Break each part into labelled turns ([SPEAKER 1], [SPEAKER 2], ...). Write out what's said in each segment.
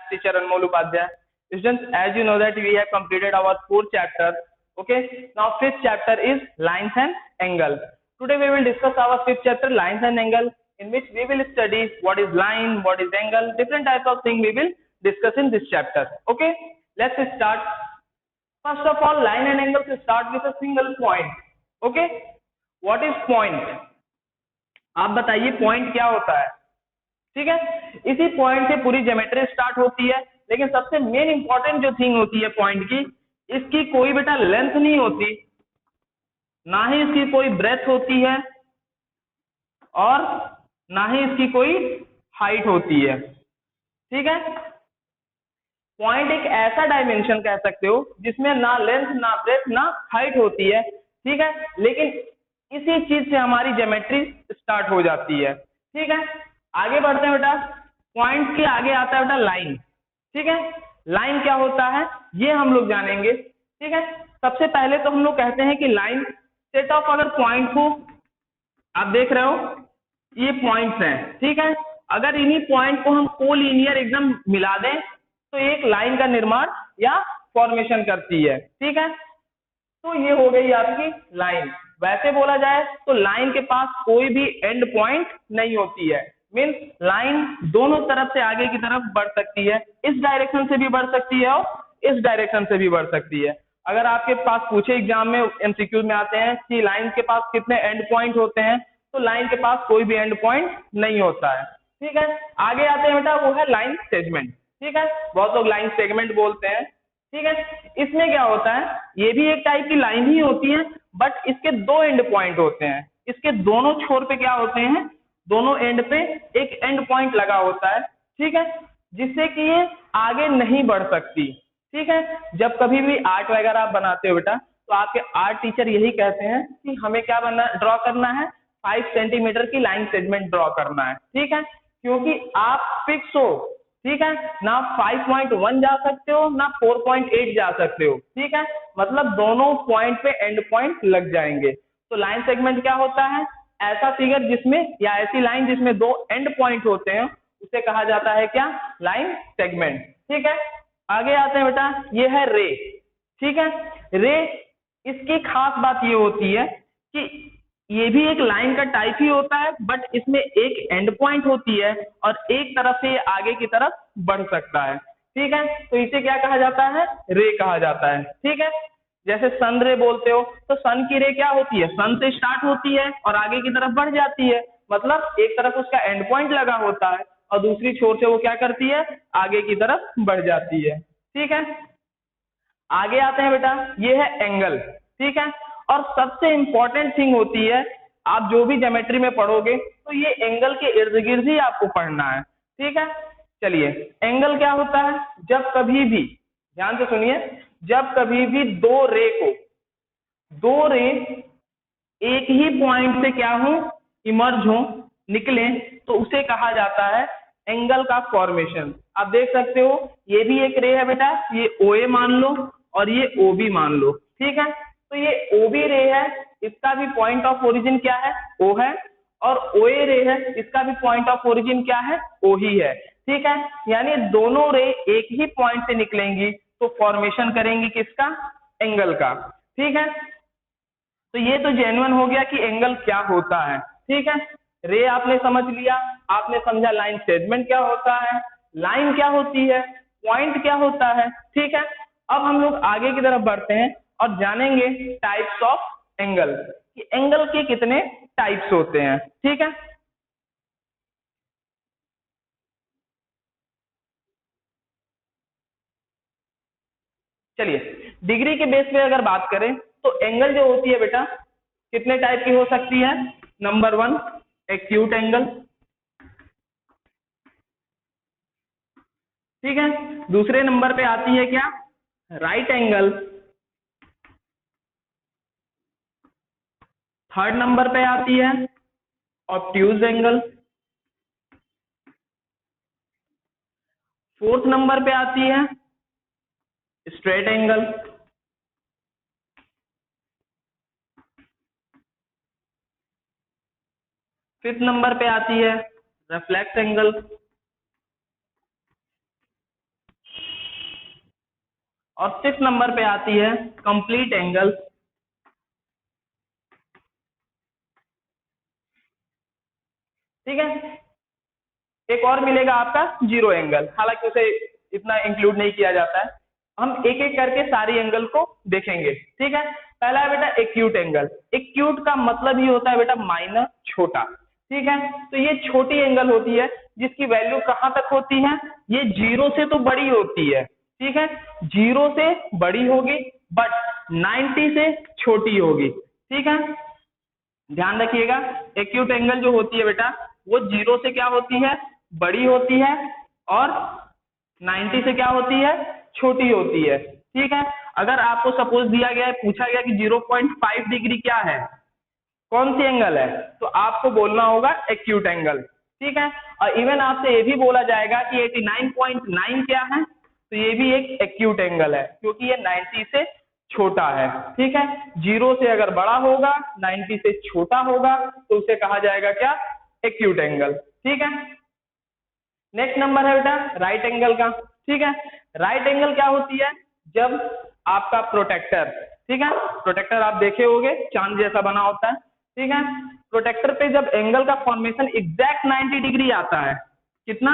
[SPEAKER 1] math teacher Anmol Upadhyay. Students, as you know that we have completed our fourth chapter. Okay, now fifth chapter is lines and angle. Today we will discuss our fifth chapter, lines and angle, in which we will study what is line, what is angle, different types of thing we will discuss in this chapter. Okay, let's start. First of all, line and angle to start with a single point. Okay, what is point? आप बताइए point क्या होता है? ठीक है, इसी point से पूरी ज्योमेट्री स्टार्ट होती है, लेकिन सबसे मेन इंपॉर्टेंट जो थिंग होती है पॉइंट की, इसकी कोई बेटा लेंथ नहीं होती, ना ही इसकी कोई ब्रेथ होती है और ना ही इसकी कोई हाइट होती है. ठीक है, पॉइंट एक ऐसा डायमेंशन कह सकते हो जिसमें ना लेंथ, ना ब्रेथ, ना हाइट होती है. ठीक है, लेकिन इसी चीज से हमारी ज्योमेट्री स्टार्ट हो जाती है. ठीक है, आगे बढ़ते हैं बेटा. पॉइंट के आगे आता है बेटा लाइन. ठीक है, लाइन क्या होता है ये हम लोग जानेंगे. ठीक है, सबसे पहले तो हम लोग कहते हैं कि लाइन सेट ऑफ, अगर पॉइंट को आप देख रहे हो ये पॉइंट्स हैं. ठीक है, अगर इन्हीं पॉइंट को हम कोलिनियर एकदम मिला दें तो एक लाइन का निर्माण या फॉर्मेशन करती है. ठीक है, तो ये हो गई आपकी लाइन. वैसे बोला जाए तो लाइन के पास कोई भी एंड पॉइंट नहीं होती है. मीन्स लाइन दोनों तरफ से आगे की तरफ बढ़ सकती है, इस डायरेक्शन से भी बढ़ सकती है और इस डायरेक्शन से भी बढ़ सकती है. अगर आपके पास पूछे एग्जाम में, एमसीक्यू में आते हैं कि लाइन के पास कितने एंड पॉइंट होते हैं, तो लाइन के पास कोई भी एंड पॉइंट नहीं होता है. ठीक है, आगे आते हैं बेटा, वो है लाइन सेगमेंट. ठीक है, बहुत लोग लाइन सेगमेंट बोलते हैं. ठीक है, इसमें क्या होता है, ये भी एक टाइप की लाइन ही होती है, बट इसके दो एंड पॉइंट होते हैं. इसके दोनों छोर पे क्या होते हैं, दोनों एंड पे एक एंड पॉइंट लगा होता है. ठीक है, जिससे कि ये आगे नहीं बढ़ सकती. ठीक है, जब कभी भी आर्ट वगैरह आप बनाते हो बेटा, तो आपके आर्ट टीचर यही कहते हैं कि हमें क्या ड्रॉ करना है, 5 सेंटीमीटर की लाइन सेगमेंट ड्रॉ करना है. ठीक है, क्योंकि आप फिक्स हो. ठीक है, ना 5.1 जा सकते हो, ना 4.8 जा सकते हो. ठीक है, मतलब दोनों पॉइंट पे एंड पॉइंट लग जाएंगे. तो लाइन सेगमेंट क्या होता है, ऐसा फिगर जिसमें, या ऐसी लाइन जिसमें दो एंड पॉइंट होते हैं, उसे कहा जाता है क्या, लाइन सेगमेंट. ठीक है, आगे आते हैं बेटा, ये है रे. ठीक है, रे, इसकी खास बात ये होती है कि ये भी एक लाइन का टाइप ही होता है, बट इसमें एक एंड पॉइंट होती है और एक तरफ से आगे की तरफ बढ़ सकता है. ठीक है, तो इसे क्या कहा जाता है, रे कहा जाता है. ठीक है, जैसे सन रे बोलते हो, तो सन की रे क्या होती है, सन से स्टार्ट होती है और आगे की तरफ बढ़ जाती है. मतलब एक तरफ उसका एंड पॉइंट लगा होता है और दूसरी छोर से वो क्या करती है, आगे की तरफ बढ़ जाती है. ठीक है, आगे आते हैं बेटा, ये है एंगल. ठीक है, और सबसे इंपॉर्टेंट थिंग होती है, आप जो भी ज्योमेट्री में पढ़ोगे तो ये एंगल के इर्द गिर्द ही आपको पढ़ना है. ठीक है, चलिए, एंगल क्या होता है, जब कभी भी, ध्यान से सुनिए, जब कभी भी दो रे एक ही पॉइंट से क्या हो, इमर्ज हो, निकले, तो उसे कहा जाता है एंगल का फॉर्मेशन. आप देख सकते हो ये भी एक रे है बेटा, ये OA मान लो और ये OB मान लो. ठीक है, तो ये OB रे है, इसका भी पॉइंट ऑफ ओरिजिन क्या है, O है, और OA रे है, इसका भी पॉइंट ऑफ ओरिजिन क्या है, O ही है. ठीक है, यानी दोनों रे एक ही पॉइंट से निकलेंगी तो फॉर्मेशन करेंगी किसका, एंगल का. ठीक है, तो ये तो जेन्युइन हो गया कि एंगल क्या होता है. ठीक है, रे आपने समझ लिया, आपने समझा लाइन सेगमेंट क्या होता है, लाइन क्या होती है, पॉइंट क्या होता है. ठीक है, अब हम लोग आगे की तरफ बढ़ते हैं और जानेंगे टाइप्स ऑफ एंगल, कि एंगल के कितने टाइप्स होते हैं. ठीक है, चलिए, डिग्री के बेस पे अगर बात करें तो एंगल जो होती है बेटा कितने टाइप की हो सकती है. Number 1, acute angle. ठीक है, दूसरे नंबर पे आती है क्या, राइट एंगल. थर्ड नंबर पे आती है ऑब्ट्यूज एंगल. फोर्थ नंबर पे आती है स्ट्रेट एंगल. फिफ्थ नंबर पे आती है रिफ्लेक्स एंगल. और 6 नंबर पे आती है कंप्लीट एंगल। ठीक है, एक और मिलेगा आपका जीरो एंगल, हालांकि उसे इतना इंक्लूड नहीं किया जाता है। हम एक एक करके सारी एंगल को देखेंगे। ठीक है, पहला है बेटा एक्यूट एंगल। एक्यूट का मतलब ही होता है बेटा माइनर, छोटा। ठीक है, तो ये छोटी एंगल होती है जिसकी वैल्यू कहां तक होती है, ये जीरो से तो बड़ी होती है। ठीक है, जीरो से बड़ी होगी बट 90 से छोटी होगी। ठीक है, ध्यान रखिएगा, एक्यूट एंगल जो होती है बेटा वो जीरो से क्या होती है, बड़ी होती है, और 90 से क्या होती है, छोटी होती है। ठीक है, अगर आपको सपोज दिया गया है, पूछा गया कि 0.5 डिग्री क्या है, कौन सी एंगल है, तो आपको बोलना होगा एक्यूट एंगल। ठीक है, और इवन आपसे ये भी बोला जाएगा कि 89.9 क्या है, तो ये भी एक एक्यूट एंगल है क्योंकि ये 90 से छोटा है। ठीक है, जीरो से अगर बड़ा होगा, 90 से छोटा होगा, तो उसे कहा जाएगा क्या, एक्यूट एंगल। ठीक है, नेक्स्ट नंबर है बेटा राइट एंगल का। ठीक है, राइट एंगल क्या होती है, जब आपका प्रोटेक्टर, ठीक है, प्रोटेक्टर आप देखे होंगे चांद जैसा बना होता है। ठीक है, प्रोटेक्टर पे जब एंगल का फॉर्मेशन एग्जैक्ट 90 डिग्री आता है, कितना,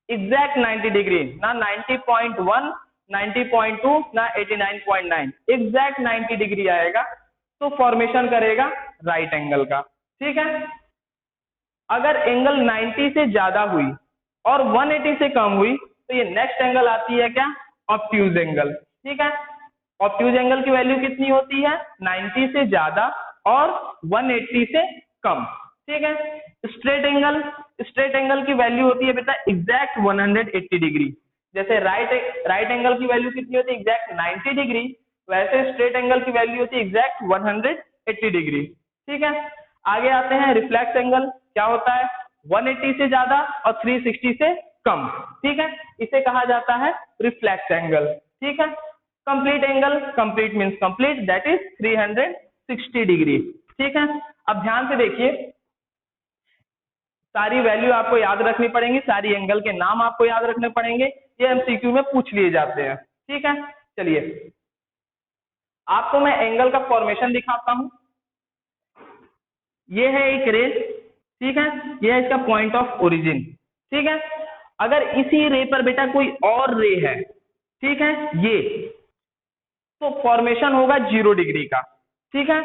[SPEAKER 1] एग्जैक्ट 90 डिग्री, ना 90.1, 90.2, ना 89.9, एग्जैक्ट 90 डिग्री आएगा, तो फॉर्मेशन करेगा राइट एंगल का। ठीक है, अगर एंगल 90 से ज्यादा हुई और 180 से कम हुई, तो ये नेक्स्ट एंगल आती है क्या, ऑब्ट्यूज एंगल। ठीक है, ऑब्ट्यूज एंगल की वैल्यू कितनी होती है, 90 से ज्यादा और 180 से कम। ठीक है, स्ट्रेट एंगल, स्ट्रेट एंगल की वैल्यू होती है बेटा एग्जैक्ट 180 डिग्री। जैसे राइट एंगल की वैल्यू कितनी होती है, एग्जैक्ट 90 डिग्री, वैसे स्ट्रेट एंगल की वैल्यू होती है एग्जैक्ट 180 डिग्री। ठीक है, आगे आते हैं रिफ्लेक्स एंगल, क्या होता है, 180 से ज्यादा और 360 से कम। ठीक है, इसे कहा जाता है रिफ्लेक्स एंगल। ठीक है, complete angle, complete means complete, that is 360 degree. ठीक है, अब ध्यान से देखिए, सारी वैल्यू आपको याद रखनी पड़ेंगी, सारी एंगल के नाम आपको याद रखने पड़ेंगे, ये एमसीक्यू में पूछ लिए जाते हैं। ठीक है, चलिए आपको मैं एंगल का फॉर्मेशन दिखाता हूं। ये है एक रे, ठीक है, ये है इसका पॉइंट ऑफ ओरिजिन। ठीक है, अगर इसी रे पर बेटा कोई और रे है, ठीक है, ये, तो फॉर्मेशन होगा 0 डिग्री का। ठीक है,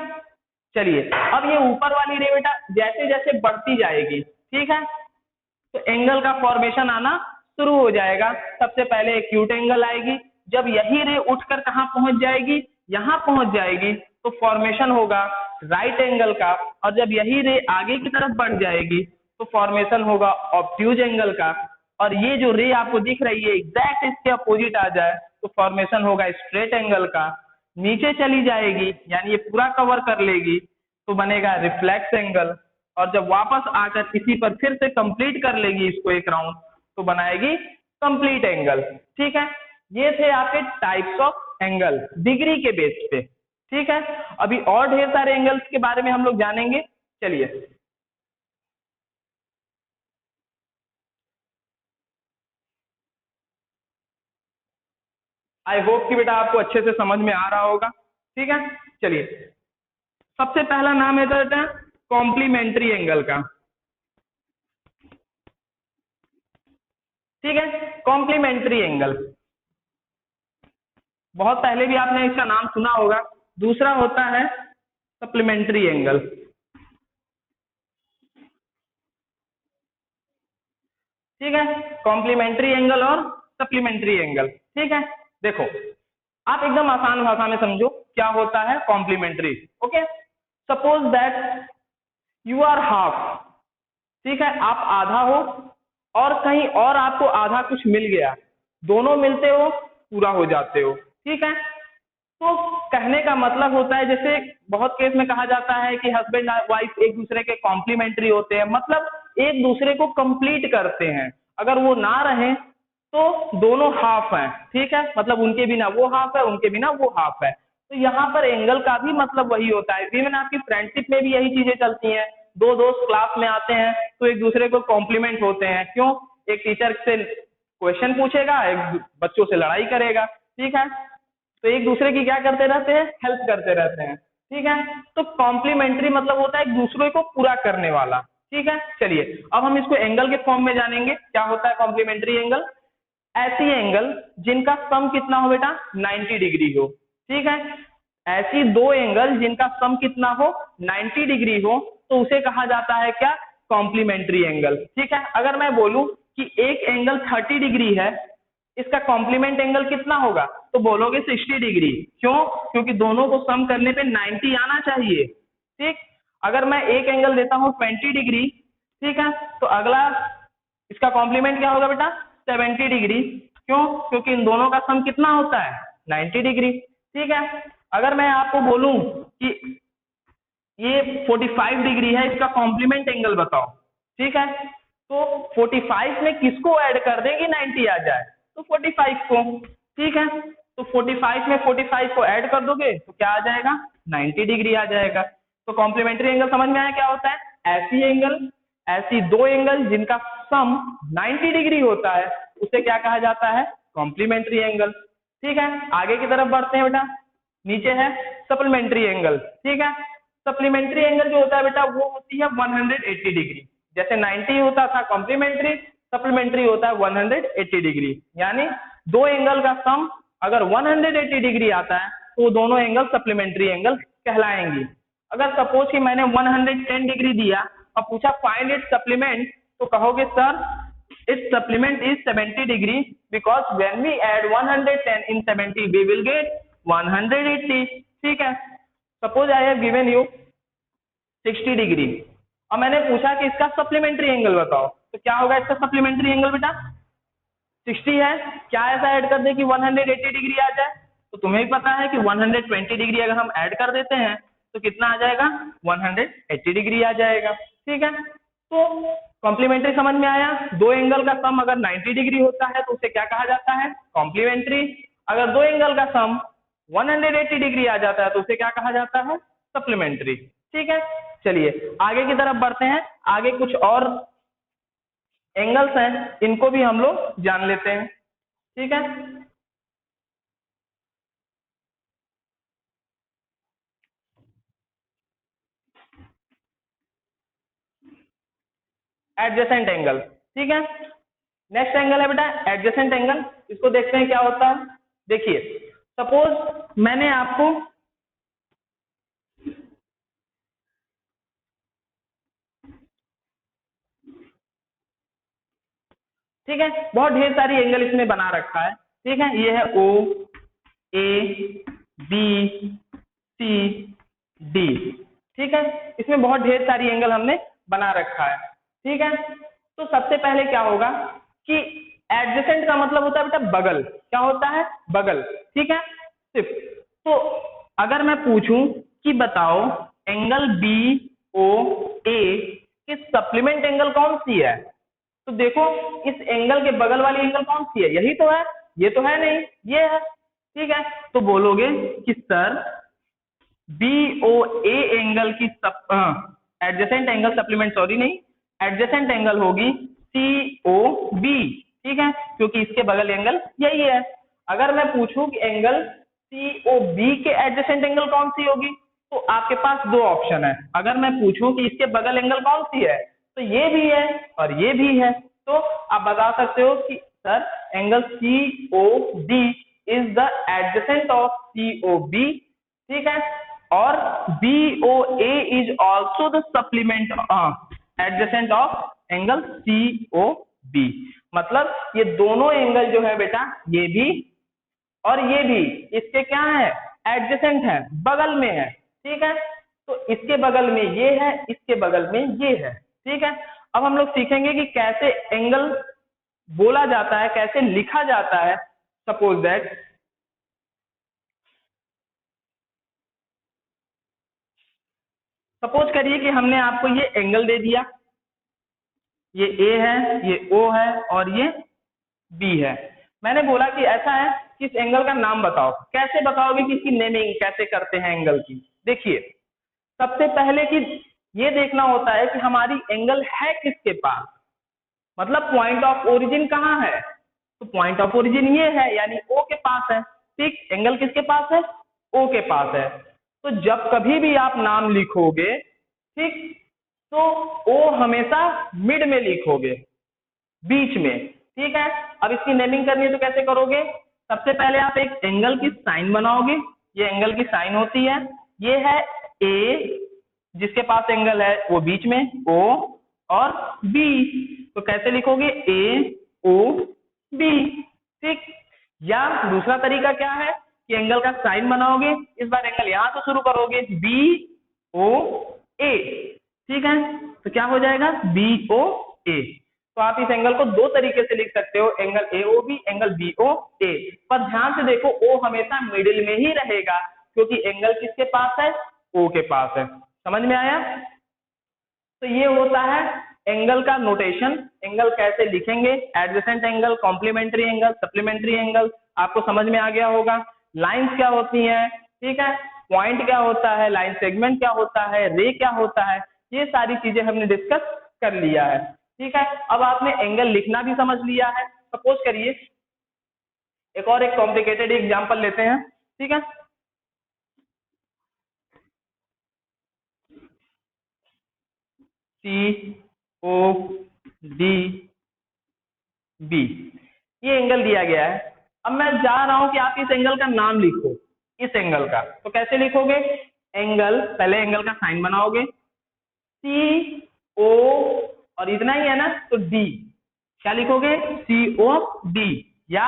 [SPEAKER 1] चलिए अब ये ऊपर वाली रे बेटा जैसे जैसे बढ़ती जाएगी, ठीक है, तो एंगल का फॉर्मेशन आना शुरू हो जाएगा। सबसे पहले एक्यूट एंगल आएगी, जब यही रे उठकर कहां पहुंच जाएगी, यहां पहुंच जाएगी, तो फॉर्मेशन होगा राइट एंगल का, और जब यही रे आगे की तरफ बढ़ जाएगी तो फॉर्मेशन होगा ऑब्ट्यूज एंगल का, और ये जो रे आपको दिख रही है एग्जैक्ट इसके अपोजिट आ जाए तो फॉर्मेशन होगा स्ट्रेट एंगल का। नीचे चली जाएगी यानी ये पूरा कवर कर लेगी तो बनेगा रिफ्लेक्स एंगल, और जब वापस आकर इसी पर फिर से कंप्लीट कर लेगी इसको एक राउंड तो बनाएगी कंप्लीट एंगल। ठीक है, ये थे आपके टाइप्स ऑफ एंगल डिग्री के बेस पे। ठीक है, अभी और ढेर सारे एंगल्स के बारे में हम लोग जानेंगे। चलिए आई होप कि बेटा आपको अच्छे से समझ में आ रहा होगा। ठीक है, चलिए सबसे पहला नाम है बेटा कॉम्प्लीमेंट्री एंगल का। ठीक है, कॉम्प्लीमेंट्री एंगल बहुत पहले भी आपने इसका नाम सुना होगा। दूसरा होता है सप्लीमेंट्री एंगल। ठीक है, कॉम्प्लीमेंट्री एंगल और सप्लीमेंट्री एंगल। ठीक है, देखो आप एकदम आसान भाषा में समझो क्या होता है complementary. Okay, suppose that you are half, ठीक है, आप आधा हो और कहीं और आपको आधा कुछ मिल गया, दोनों मिलते हो पूरा हो जाते हो। ठीक है, तो कहने का मतलब होता है जैसे बहुत केस में कहा जाता है कि हस्बैंड वाइफ एक दूसरे के कॉम्प्लीमेंट्री होते हैं, मतलब एक दूसरे को कंप्लीट करते हैं। अगर वो ना रहे तो दोनों हाफ हैं। ठीक है, मतलब उनके बिना वो हाफ है, उनके बिना वो हाफ है। तो यहाँ पर एंगल का भी मतलब वही होता है। इवन आपकी फ्रेंडशिप में भी यही चीजें चलती हैं। दो दोस्त क्लास में आते हैं तो एक दूसरे को कॉम्प्लीमेंट होते हैं। क्यों, एक टीचर से क्वेश्चन पूछेगा, एक बच्चों से लड़ाई करेगा। ठीक है, तो एक दूसरे की क्या करते रहते हैं, हेल्प करते रहते हैं। ठीक है, तो कॉम्प्लीमेंट्री मतलब होता है एक दूसरे को पूरा करने वाला। ठीक है, चलिए अब हम इसको एंगल के फॉर्म में जानेंगे क्या होता है कॉम्प्लीमेंट्री एंगल। ऐसी एंगल जिनका सम कितना हो बेटा, 90 डिग्री हो। ठीक है, ऐसी दो एंगल जिनका सम कितना हो, 90 डिग्री हो, तो उसे कहा जाता है क्या, कॉम्प्लीमेंट्री एंगल। ठीक है, अगर मैं बोलूं कि एक एंगल 30 डिग्री है, इसका कॉम्प्लीमेंट एंगल कितना होगा, तो बोलोगे 60 डिग्री। क्यों, क्योंकि दोनों को सम करने पे 90 आना चाहिए। ठीक, अगर मैं एक एंगल देता हूं 20 डिग्री, ठीक है, तो अगला इसका कॉम्प्लीमेंट क्या होगा बेटा, 70 डिग्री। क्यों, क्योंकि इन दोनों का सम कितना होता है, 90 डिग्री। ठीक है, अगर मैं आपको बोलूं कि ये 45 डिग्री है, इसका कॉम्प्लीमेंट एंगल बताओ। ठीक है, तो 45 में किसको ऐड कर दें कि 90 आ जाए, तो 45 को। ठीक है, तो 45 में 45 को ऐड कर दोगे तो क्या आ जाएगा, 90 डिग्री आ जाएगा। तो कॉम्प्लीमेंट्री एंगल समझ में आया क्या होता है, ऐसी दो एंगल जिनका सम 90 डिग्री होता है उसे क्या कहा जाता है, कॉम्प्लीमेंट्री एंगल। ठीक है, आगे की तरफ बढ़ते हैं बेटा, नीचे है सप्लीमेंट्री एंगल। ठीक है, सप्लीमेंट्री एंगल जो होता है बेटा वो होती है 180 डिग्री। जैसे 90 होता था कॉम्प्लीमेंट्री, सप्लीमेंट्री होता है 180 डिग्री। यानी दो एंगल का सम अगर 180 डिग्री आता है तो दोनों एंगल सप्लीमेंट्री एंगल कहलाएंगी। अगर सपोज कि मैंने 110 डिग्री दिया और पूछा फाइंड इट सप्लीमेंट, तो कहोगे sir it's supplement is 70 degree because when we add 110 in 70 we will get 180। ठीक है, suppose I have given you 60 degree और मैंने पूछा कि इसका सप्लीमेंट्री एंगल बताओ, तो क्या होगा इसका सप्लीमेंट्री एंगल बेटा, 60 है, क्या ऐसा ऐड कर दे कि 180 डिग्री आ जाए, तो तुम्हें भी पता है कि 120 डिग्री अगर हम ऐड कर देते हैं तो कितना आ जाएगा, 180 डिग्री आ जाएगा। ठीक है, तो कॉम्प्लीमेंट्री समझ में आया, दो एंगल का सम अगर 90 डिग्री होता है तो उसे क्या कहा जाता है, कॉम्प्लीमेंट्री। अगर दो एंगल का सम 180 डिग्री आ जाता है तो उसे क्या कहा जाता है, सप्लीमेंट्री। ठीक है, चलिए आगे की तरफ बढ़ते हैं, आगे कुछ और एंगल्स हैं इनको भी हम लोग जान लेते हैं। ठीक है, एडजेसेंट एंगल। ठीक है, नेक्स्ट एंगल है बेटा एडजेसेंट एंगल, इसको देखते हैं क्या होता है। देखिए सपोज मैंने आपको ठीक है, बहुत ढेर सारी एंगल इसमें बना रखा है। ठीक है, ये है ओ, ए, बी, सी, डी। ठीक है, इसमें बहुत ढेर सारी एंगल हमने बना रखा है। ठीक है, तो सबसे पहले क्या होगा कि एडजेसेंट का मतलब होता है बेटा बगल, क्या होता है, बगल। ठीक है, सिर्फ तो अगर मैं पूछूं कि बताओ एंगल बी ओ ए की सप्लीमेंट एंगल कौन सी है, तो देखो इस एंगल के बगल वाली एंगल कौन सी है, यही तो है, ये तो है नहीं, ये है। ठीक है, तो बोलोगे कि sir B O A angle की एडजेसेंट एंगल सप्लीमेंट, सॉरी नहीं, एडजेसेंट एंगल होगी सी ओ बी। ठीक है, क्योंकि इसके बगल एंगल यही है। अगर मैं पूछूं कि एंगल सी ओ बी के एडजेसेंट एंगल कौन सी होगी, तो आपके पास दो ऑप्शन है। अगर मैं पूछूं कि इसके बगल एंगल कौन सी है, तो ये भी है और ये भी है, तो आप बता सकते हो कि sir angle C O D is the adjacent of C O B. ठीक है, और B O A is also the supplement adjacent of angle C O B. मतलब ये दोनों एंगल जो है बेटा, ये भी और ये भी इसके क्या है, एडजेसेंट है, बगल में है। ठीक है, तो इसके बगल में ये है, इसके बगल में ये है। ठीक है, अब हम लोग सीखेंगे कि कैसे एंगल बोला जाता है, कैसे लिखा जाता है। सपोज दैट सपोज करिए कि हमने आपको ये एंगल दे दिया, ये ए है, ये ओ है और ये बी है। मैंने बोला कि ऐसा है कि इस एंगल का नाम बताओ। कैसे बताओगे कि इसकी नेमिंग कैसे करते हैं एंगल की, देखिए सबसे पहले कि ये देखना होता है कि हमारी एंगल है किसके पास, मतलब पॉइंट ऑफ ओरिजिन कहाँ है, तो पॉइंट ऑफ ओरिजिन ये है यानी ओ के पास है। ठीक, एंगल किसके पास है, ओ के पास है। तो जब कभी भी आप नाम लिखोगे, ठीक, तो ओ हमेशा मिड में लिखोगे, बीच में, ठीक है। अब इसकी नेमिंग करनी है तो कैसे करोगे, सबसे पहले आप एक एंगल की साइन बनाओगे, ये एंगल की साइन होती है, ये है ए, जिसके पास एंगल है वो बीच में ओ, और बी, तो कैसे लिखोगे, ए ओ बी, ठीक। या दूसरा तरीका क्या है कि एंगल का साइन बनाओगे, इस बार एंगल यहां से शुरू करोगे, बी ओ ए, ठीक है, तो क्या हो जाएगा, बी ओ ए। तो आप इस एंगल को दो तरीके से लिख सकते हो, angle A O B, angle B O A. पर ध्यान से देखो, ओ हमेशा मिडिल में ही रहेगा, क्योंकि एंगल किसके पास है, ओ के पास है। समझ में आया। तो ये होता है एंगल का नोटेशन, एंगल कैसे लिखेंगे, adjacent angle, complementary angle, supplementary angle, आपको समझ में आ गया होगा। लाइंस क्या होती हैं, ठीक है, पॉइंट क्या होता है, लाइन सेगमेंट क्या होता है, रे क्या होता है, ये सारी चीजें हमने डिस्कस कर लिया है, ठीक है। अब आपने एंगल लिखना भी समझ लिया है। सपोज करिए एक और एक कॉम्प्लिकेटेड एग्जांपल लेते हैं, ठीक है। सी ओ डी बी, ये एंगल दिया गया है। अब मैं जा रहा हूं कि आप इस एंगल का नाम लिखो, इस एंगल का, तो कैसे लिखोगे, एंगल, पहले एंगल का साइन बनाओगे, सी ओ, और इतना ही है ना, तो डी, क्या लिखोगे, सी ओ डी, या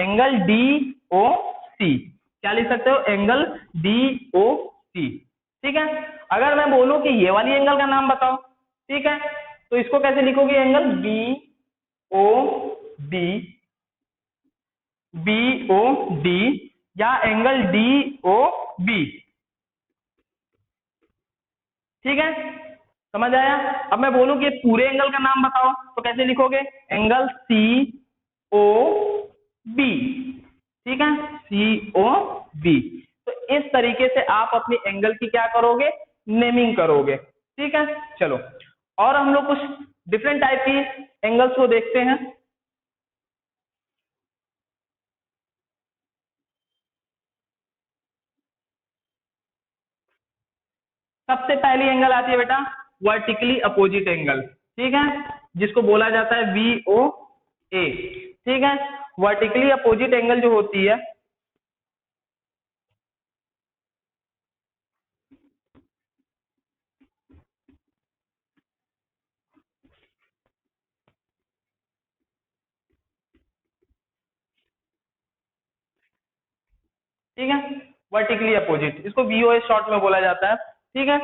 [SPEAKER 1] एंगल डी ओ सी, क्या लिख सकते हो, एंगल डी ओ सी, ठीक है। अगर मैं बोलूं कि ये वाली एंगल का नाम बताओ, ठीक है, तो इसको कैसे लिखोगे, angle B O D, B O D, या एंगल डी ओ बी, ठीक है, समझ आया। अब मैं बोलूं कि पूरे एंगल का नाम बताओ, तो कैसे लिखोगे, एंगल सी ओ बी, ठीक है, सी ओ बी। तो इस तरीके से आप अपनी एंगल की क्या करोगे, नेमिंग करोगे, ठीक है। चलो, और हम लोग कुछ डिफरेंट टाइप की एंगल्स को देखते हैं। सबसे पहली एंगल आती है बेटा वर्टिकली अपोजिट एंगल, ठीक है, जिसको बोला जाता है वी ओ ए, ठीक है। वर्टिकली अपोजिट एंगल जो होती है, ठीक है, वर्टिकली अपोजिट, इसको वीओए शॉर्ट में बोला जाता है, ठीक है।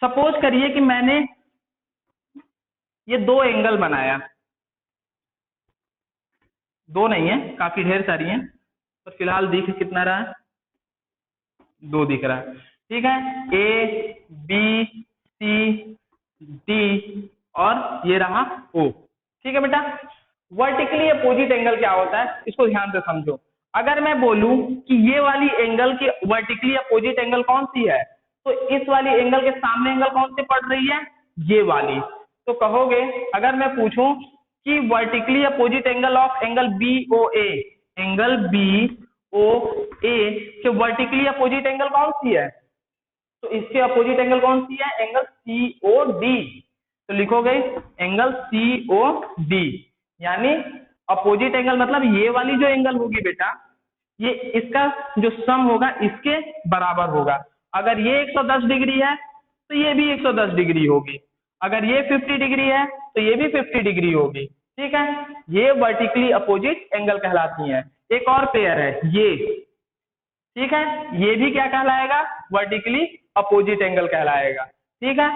[SPEAKER 1] सपोज करिए कि मैंने ये दो एंगल बनाया, दो नहीं है, काफी ढेर सारी हैं, पर फिलहाल दिख कितना रहा है, दो दिख रहा है, ठीक है, ए बी सी डी, और ये रहा ओ, ठीक है बेटा। वर्टिकली अपोजिट एंगल क्या होता है, इसको ध्यान से समझो। अगर मैं बोलूं कि ये वाली एंगल की वर्टिकली अपोजिट एंगल कौन सी है, तो इस वाली एंगल के सामने एंगल कौन सी पड़ रही है, ये वाली। तो कहोगे, अगर मैं पूछूं कि vertically opposite angle of angle B O A, angle B O A के वर्टिकली अपोजिट एंगल कौन सी है, तो इसके अपोजिट एंगल कौन सी है, एंगल सी ओ डी। तो लिखोगे एंगल सी ओ डी, यानी अपोजिट एंगल मतलब ये वाली जो एंगल होगी बेटा, ये इसका जो सम होगा इसके बराबर होगा। अगर ये 110 डिग्री है तो ये भी 110 डिग्री होगी, अगर ये 50 डिग्री है तो ये भी 50 डिग्री होगी, ठीक है। ये वर्टिकली अपोजिट एंगल कहलाती हैं। एक और पेयर है ये, ठीक है, ये भी क्या कहलाएगा, वर्टिकली अपोजिट एंगल कहलाएगा, ठीक है।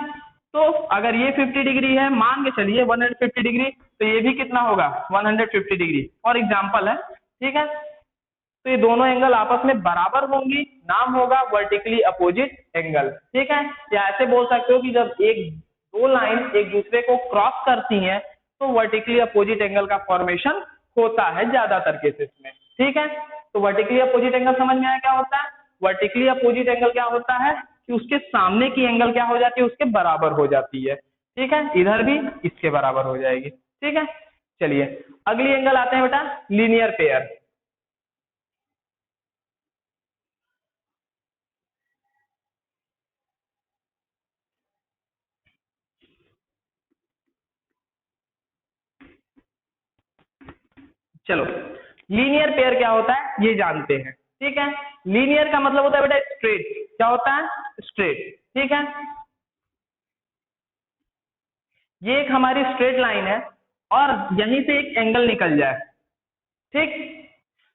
[SPEAKER 1] तो अगर ये 50 डिग्री है, मान के चलिए 150 डिग्री, तो ये भी कितना होगा, 150 डिग्री, और एग्जांपल है, ठीक है। तो ये दोनों एंगल आपस में बराबर होंगी, नाम होगा वर्टिकली अपोजिट एंगल, ठीक है। या ऐसे बोल सकते हो कि जब एक दो लाइन एक दूसरे को क्रॉस करती हैं तो वर्टिकली अपोजिट एंगल का फॉर्मेशन होता है ज्यादातर केसेस में, ठीक है। तो वर्टिकली अपोजिट एंगल समझ में आया क्या होता है, वर्टिकली अपोजिट एंगल क्या होता है कि उसके सामने की एंगल क्या हो जाती है, उसके बराबर हो जाती है, ठीक है, इधर भी इसके बराबर हो जाएगी, ठीक है। चलिए अगली एंगल आते हैं बेटा लीनियर पेयर। चलो, लीनियर पेयर क्या होता है ये जानते हैं। ठीक है, लीनियर का मतलब होता है बेटा स्ट्रेट। क्या होता है? स्ट्रेट। ठीक है, ये एक हमारी स्ट्रेट लाइन है और यहीं से एक एंगल निकल जाए। ठीक,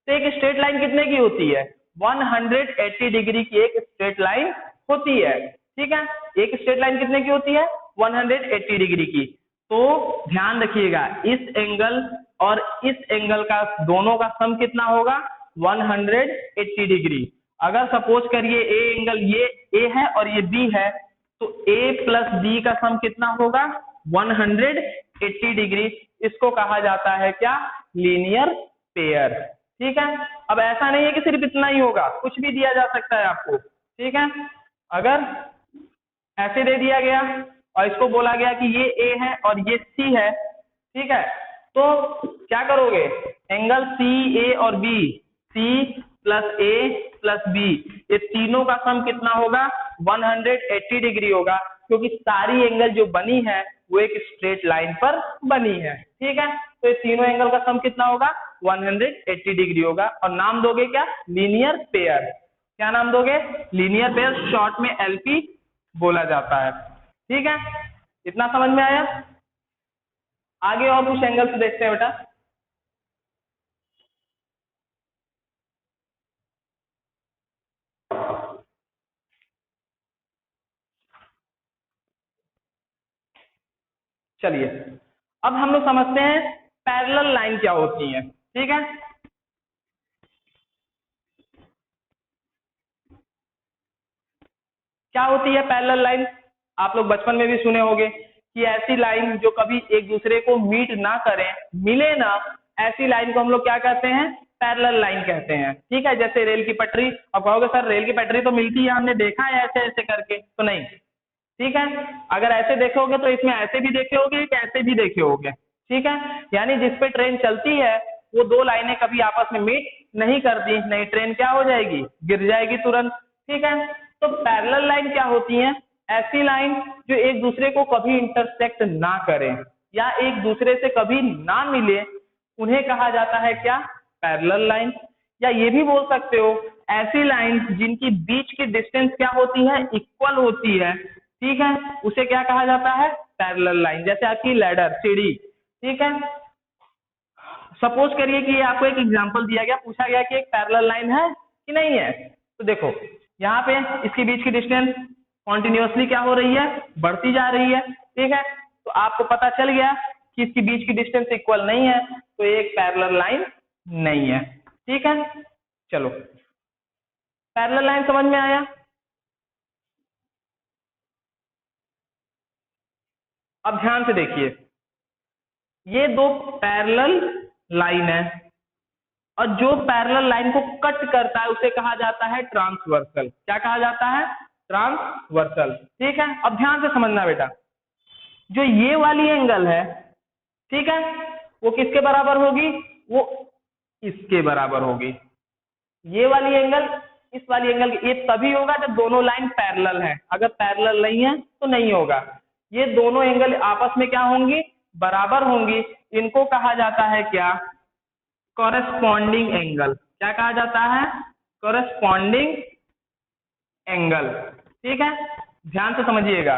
[SPEAKER 1] तो एक स्ट्रेट लाइन कितने की होती है? 180 डिग्री की एक स्ट्रेट लाइन होती है। ठीक है, एक स्ट्रेट लाइन कितने की होती है? 180 डिग्री की। तो ध्यान रखिएगा, इस एंगल और इस एंगल का दोनों का सम कितना होगा? 180 डिग्री। अगर सपोज करिए ए एंगल, ये ए है और ये बी है, तो ए प्लस बी का सम कितना होगा? 180 डिग्री। इसको कहा जाता है क्या? Linear pair. ठीक है, अब ऐसा नहीं है कि सिर्फ इतना ही होगा, कुछ भी दिया जा सकता है आपको। ठीक है, अगर ऐसे दे दिया गया और इसको बोला गया कि ये ए है और ये सी है, ठीक है, तो क्या करोगे? एंगल सी ए और बी, सी प्लस ए प्लस बी, ये तीनों का सम कितना होगा? 180 डिग्री होगा, क्योंकि सारी एंगल जो बनी है वो एक स्ट्रेट लाइन पर बनी है। ठीक है, तो ये तीनों एंगल का सम कितना होगा? 180 डिग्री होगा। और नाम दोगे क्या? Linear pair. क्या नाम दोगे? लीनियर पेयर, शॉर्ट में एलपी बोला जाता है। ठीक है, इतना समझ में आया? आगे और कुछ एंगल्स देखते हैं बेटा। चलिए, अब हम लोग समझते हैं पैरेलल लाइन क्या होती है। ठीक है, क्या होती है पैरेलल लाइन? आप लोग बचपन में भी सुने होंगे कि ऐसी लाइन जो कभी एक दूसरे को मीट ना करें, मिले ना, ऐसी लाइन को हम लोग क्या कहते हैं? पैरेलल लाइन कहते हैं। ठीक है, जैसे रेल की पटरी। अब कहोगे सर रेल की पटरी तो मिलती है, हमने देखा है ऐसे ऐसे करके, तो नहीं। ठीक है, अगर ऐसे देखोगे तो इसमें ऐसे भी देखे होगे, एक ऐसे भी देखे होगे। ठीक है, यानी जिस पे ट्रेन चलती है वो दो लाइनें कभी आपस में मीट नहीं करती, नहीं ट्रेन क्या हो जाएगी? गिर जाएगी तुरंत। ठीक है, तो पैरेलल लाइन क्या होती है? ऐसी लाइन जो एक दूसरे को कभी इंटरसेक्ट ना करें या एक दूसरे से कभी ना मिले, उन्हें कहा जाता है क्या? Parallel line. या ये भी बोल सकते हो ऐसी लाइन जिनकी बीच की डिस्टेंस क्या होती है? इक्वल होती है। ठीक है, उसे क्या कहा जाता है? Parallel line. जैसे आपकी लैडर, सीढ़ी। ठीक है, सपोज करिए कि ये आपको एक एग्जांपल दिया गया, पूछा गया कि एक पैरेलल लाइन है कि नहीं है। तो देखो यहाँ पे इसके बीच की डिस्टेंस कॉन्टिन्यूअसली क्या हो रही है? बढ़ती जा रही है। ठीक है, तो आपको पता चल गया कि इसके बीच की डिस्टेंस इक्वल नहीं है, तो ये एक पैरेलल लाइन नहीं है। ठीक है, चलो, पैरेलल लाइन समझ में आया? अब ध्यान से देखिए, ये दो पैरेलल लाइन है और जो पैरेलल लाइन को कट करता है उसे कहा जाता है ट्रांसवर्सल। क्या कहा जाता है? ट्रांसवर्सल। ठीक है, अब ध्यान से समझना बेटा, जो ये वाली एंगल है, ठीक है, वो किसके बराबर होगी? वो इसके बराबर होगी। ये वाली एंगल इस वाली एंगल, ये तभी होगा जब दोनों लाइन पैरेलल हैं। अगर पैरेलल नहीं है तो नहीं होगा। ये दोनों एंगल आपस में क्या होंगी? बराबर होंगी। इनको कहा जाता है क्या? Corresponding angle. क्या कहा जाता है? Corresponding angle. ठीक है, ध्यान से समझिएगा,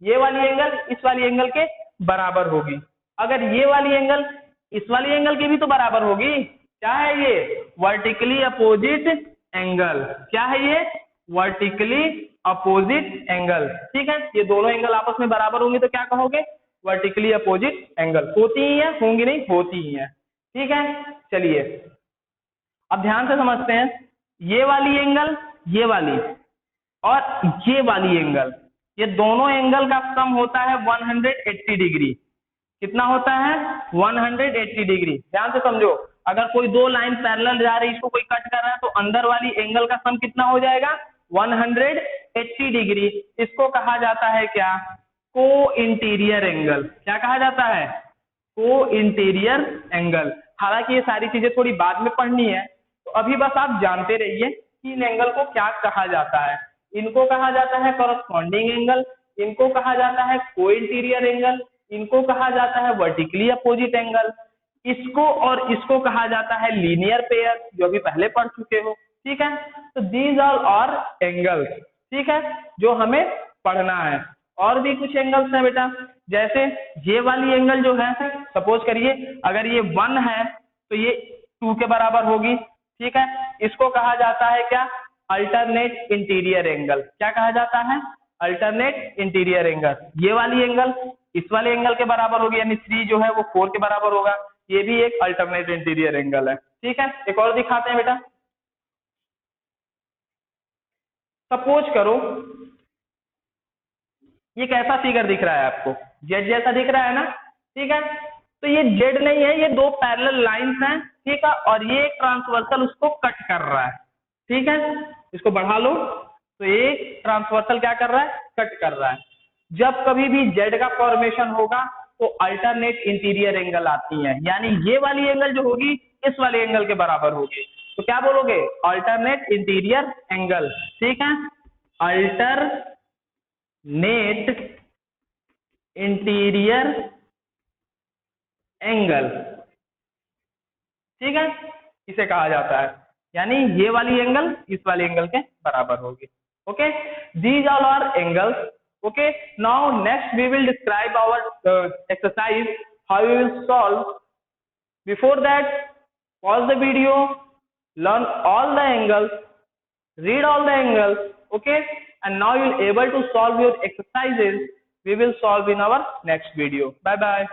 [SPEAKER 1] ये वाली एंगल इस वाली एंगल के बराबर होगी। अगर ये वाली एंगल इस वाली एंगल के भी तो बराबर होगी। क्या है ये? Vertically opposite angle. क्या है ये? Vertically opposite angle. ठीक है, ये दोनों एंगल आपस में बराबर होंगे तो क्या कहोगे? Vertically opposite angle. होती ही है, होंगी नहीं, होती ही है। ठीक है, चलिए अब ध्यान से समझते हैं, ये वाली एंगल, ये वाली और ये वाली एंगल, ये दोनों एंगल का सम होता है 180 डिग्री। कितना होता है? 180 डिग्री। ध्यान से समझो, अगर कोई दो लाइन पैरेलल जा रही है, इसको कोई कट कर रहा है, तो अंदर वाली एंगल का सम कितना हो जाएगा? 180 डिग्री। इसको कहा जाता है क्या? को इंटीरियर एंगल। क्या कहा जाता है? को इंटीरियर एंगल। हालांकि ये सारी चीजें थोड़ी बाद में पढ़नी है, तो अभी बस आप जानते रहिए कि इन एंगल को क्या कहा जाता है। इनको कहा जाता है कॉरेस्पॉन्डिंग एंगल, इनको कहा जाता है को इंटीरियर एंगल, इनको कहा जाता है वर्टिकली अपोजिट एंगल। इसको और इसको कहा जाता है लीनियर पेयर, जो अभी पहले पढ़ चुके हो, ठीक है। तो दीज ऑल आर एंगल्स, ठीक है, जो हमें पढ़ना है। और भी कुछ एंगल्स हैं बेटा, जैसे ये वाली एंगल जो है, सपोज करिए अगर ये 1 है तो ये 2 के बराबर होगी, ठीक है। इसको कहा जाता है क्या, अल्टरनेट इंटीरियर एंगल। क्या कहा जाता है, अल्टरनेट इंटीरियर एंगल। ये वाली एंगल इस वाले एंगल के बराबर होगी, यानी 3 जो है वो 4 के बराबर होगा, ये भी एक अल्टरनेट इंटीरियर एंगल है, ठीक है। एक और दिखाते हैं बेटा, सपोज करो ये कैसा फिगर दिख रहा है आपको, जेड जैसा दिख रहा है ना, ठीक है। तो ये जेड नहीं है, ये 2 पैरेलल लाइंस हैं, ठीक है, और ये एक ट्रांसवर्सल उसको कट कर रहा है, ठीक है। इसको बढ़ा लो, तो एक ट्रांसवर्सल क्या कर रहा है, कट कर रहा है। जब कभी भी जेड का फॉर्मेशन होगा तो अल्टरनेट इंटीरियर एंगल आती है, यानी ये वाली एंगल जो होगी इस वाले एंगल के बराबर होगी, तो क्या बोलोगे, अल्टरनेट इंटीरियर एंगल, ठीक है। अल्टरनेट इंटीरियर एंगल, ठीक है, इसे कहा जाता है, यानी ये वाली एंगल इस वाली एंगल के बराबर होगी। Okay, these all are angles. Okay, now next we will describe our exercise, how we will solve. Before that, pause the video, learn all the angles, read all the angles, okay, and now you'll able to solve your exercises. We will solve in our next video. Bye bye.